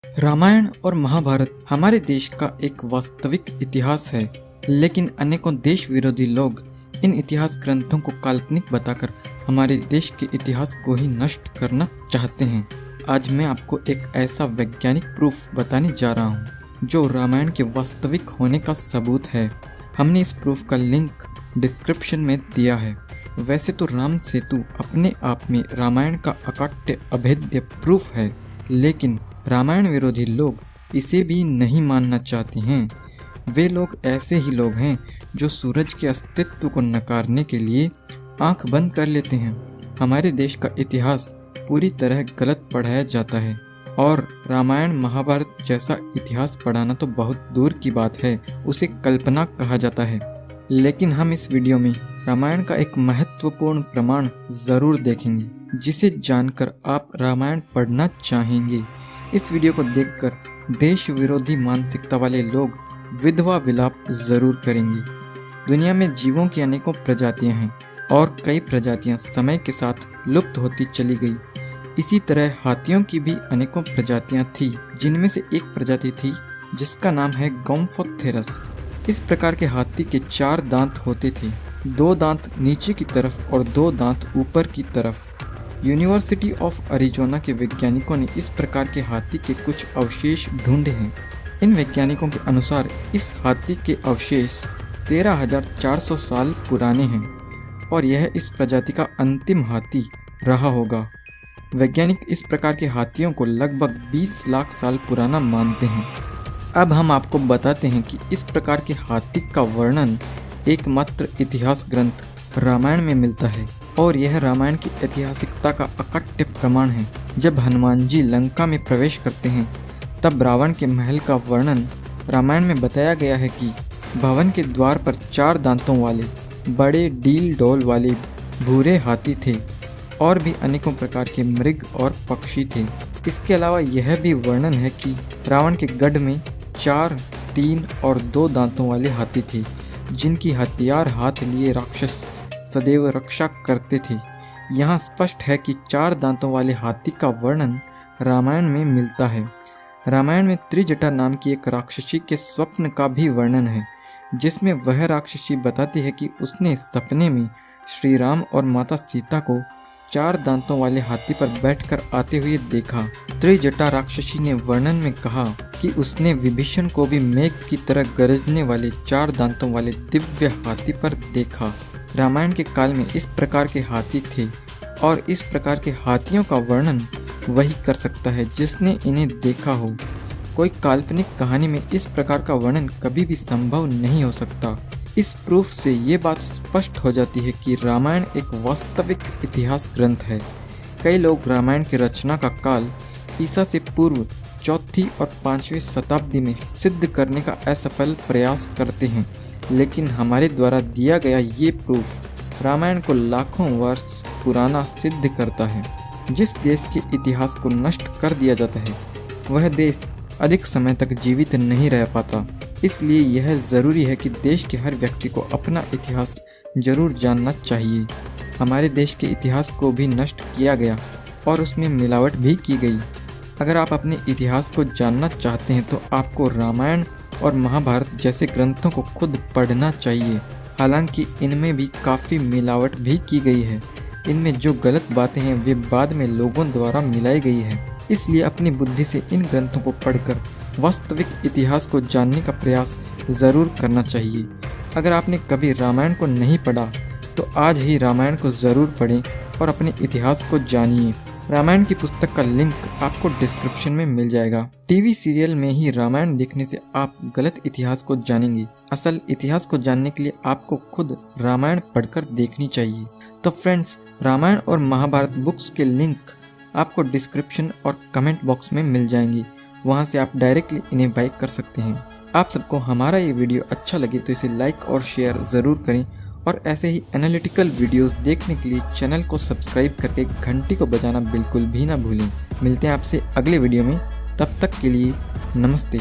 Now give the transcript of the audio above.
रामायण और महाभारत हमारे देश का एक वास्तविक इतिहास है, लेकिन अनेकों देश विरोधी लोग इन इतिहास ग्रंथों को काल्पनिक बताकर हमारे देश के इतिहास को ही नष्ट करना चाहते हैं। आज मैं आपको एक ऐसा वैज्ञानिक प्रूफ बताने जा रहा हूँ जो रामायण के वास्तविक होने का सबूत है। हमने इस प्रूफ का लिंक डिस्क्रिप्शन में दिया है। वैसे तो राम सेतु अपने आप में रामायण का अकाट्य अभेद्य प्रूफ है, लेकिन रामायण विरोधी लोग इसे भी नहीं मानना चाहते हैं। वे लोग ऐसे ही लोग हैं जो सूरज के अस्तित्व को नकारने के लिए आंख बंद कर लेते हैं। हमारे देश का इतिहास पूरी तरह गलत पढ़ाया जाता है और रामायण महाभारत जैसा इतिहास पढ़ाना तो बहुत दूर की बात है, उसे कल्पना कहा जाता है। लेकिन हम इस वीडियो में रामायण का एक महत्वपूर्ण प्रमाण जरूर देखेंगे, जिसे जानकर आप रामायण पढ़ना चाहेंगे। इस वीडियो को देखकर देश विरोधी मानसिकता वाले लोग विधवा विलाप जरूर करेंगे। दुनिया में जीवों की अनेकों प्रजातियां हैं और कई प्रजातियां समय के साथ लुप्त होती चली गई। इसी तरह हाथियों की भी अनेकों प्रजातियां थी, जिनमें से एक प्रजाति थी जिसका नाम है गोम्फोथेरस। इस प्रकार के हाथी के 4 दांत होते थे, 2 दांत नीचे की तरफ और 2 दांत ऊपर की तरफ। यूनिवर्सिटी ऑफ अरिजोना के वैज्ञानिकों ने इस प्रकार के हाथी के कुछ अवशेष ढूंढे हैं। इन वैज्ञानिकों के अनुसार इस हाथी के अवशेष 13,400 साल पुराने हैं और यह इस प्रजाति का अंतिम हाथी रहा होगा। वैज्ञानिक इस प्रकार के हाथियों को लगभग 20 लाख साल पुराना मानते हैं। अब हम आपको बताते हैं कि इस प्रकार के हाथी का वर्णन एकमात्र इतिहास ग्रंथ रामायण में मिलता है और यह रामायण की ऐतिहासिकता का अकट्य प्रमाण है। जब हनुमान जी लंका में प्रवेश करते हैं तब रावण के महल का वर्णन रामायण में बताया गया है कि भवन के द्वार पर 4 दांतों वाले बड़े डील डोल वाले भूरे हाथी थे और भी अनेकों प्रकार के मृग और पक्षी थे। इसके अलावा यह भी वर्णन है कि रावण के गढ़ में 4, 3 और 2 दांतों वाले हाथी थे, जिनकी हथियार हाथ लिए राक्षस सदैव रक्षा करते थे। यहाँ स्पष्ट है कि 4 दांतों वाले हाथी का वर्णन रामायण में मिलता है। रामायण में त्रिजटा नाम की एक राक्षसी के स्वप्न का भी वर्णन है, जिसमें वह राक्षसी बताती है कि उसने सपने में श्री राम और माता सीता को 4 दांतों वाले हाथी पर बैठकर आते हुए देखा। त्रिजटा राक्षसी ने वर्णन में कहा कि उसने विभीषण को भी मेघ की तरह गरजने वाले 4 दांतों वाले दिव्य हाथी पर देखा। रामायण के काल में इस प्रकार के हाथी थे और इस प्रकार के हाथियों का वर्णन वही कर सकता है जिसने इन्हें देखा हो। कोई काल्पनिक कहानी में इस प्रकार का वर्णन कभी भी संभव नहीं हो सकता। इस प्रूफ से ये बात स्पष्ट हो जाती है कि रामायण एक वास्तविक इतिहास ग्रंथ है। कई लोग रामायण की रचना का काल ईसा से पूर्व 4वीं और 5वीं शताब्दी में सिद्ध करने का असफल प्रयास करते हैं, लेकिन हमारे द्वारा दिया गया ये प्रूफ रामायण को लाखों वर्ष पुराना सिद्ध करता है। जिस देश के इतिहास को नष्ट कर दिया जाता है वह देश अधिक समय तक जीवित नहीं रह पाता। इसलिए यह ज़रूरी है कि देश के हर व्यक्ति को अपना इतिहास जरूर जानना चाहिए। हमारे देश के इतिहास को भी नष्ट किया गया और उसमें मिलावट भी की गई। अगर आप अपने इतिहास को जानना चाहते हैं तो आपको रामायण और महाभारत जैसे ग्रंथों को खुद पढ़ना चाहिए। हालांकि इनमें भी काफ़ी मिलावट भी की गई है। इनमें जो गलत बातें हैं वे बाद में लोगों द्वारा मिलाई गई है। इसलिए अपनी बुद्धि से इन ग्रंथों को पढ़कर वास्तविक इतिहास को जानने का प्रयास ज़रूर करना चाहिए। अगर आपने कभी रामायण को नहीं पढ़ा तो आज ही रामायण को ज़रूर पढ़ें और अपने इतिहास को जानिए। रामायण की पुस्तक का लिंक आपको डिस्क्रिप्शन में मिल जाएगा। टीवी सीरियल में ही रामायण देखने से आप गलत इतिहास को जानेंगे। असल इतिहास को जानने के लिए आपको खुद रामायण पढ़कर देखनी चाहिए। तो फ्रेंड्स, रामायण और महाभारत बुक्स के लिंक आपको डिस्क्रिप्शन और कमेंट बॉक्स में मिल जाएंगी। वहां से आप डायरेक्टली इन्हें बाय कर सकते हैं। आप सबको हमारा ये वीडियो अच्छा लगे तो इसे लाइक और शेयर ज़रूर करें और ऐसे ही एनालिटिकल वीडियोस देखने के लिए चैनल को सब्सक्राइब करके घंटी को बजाना बिल्कुल भी ना भूलें। मिलते हैं आपसे अगले वीडियो में, तब तक के लिए नमस्ते।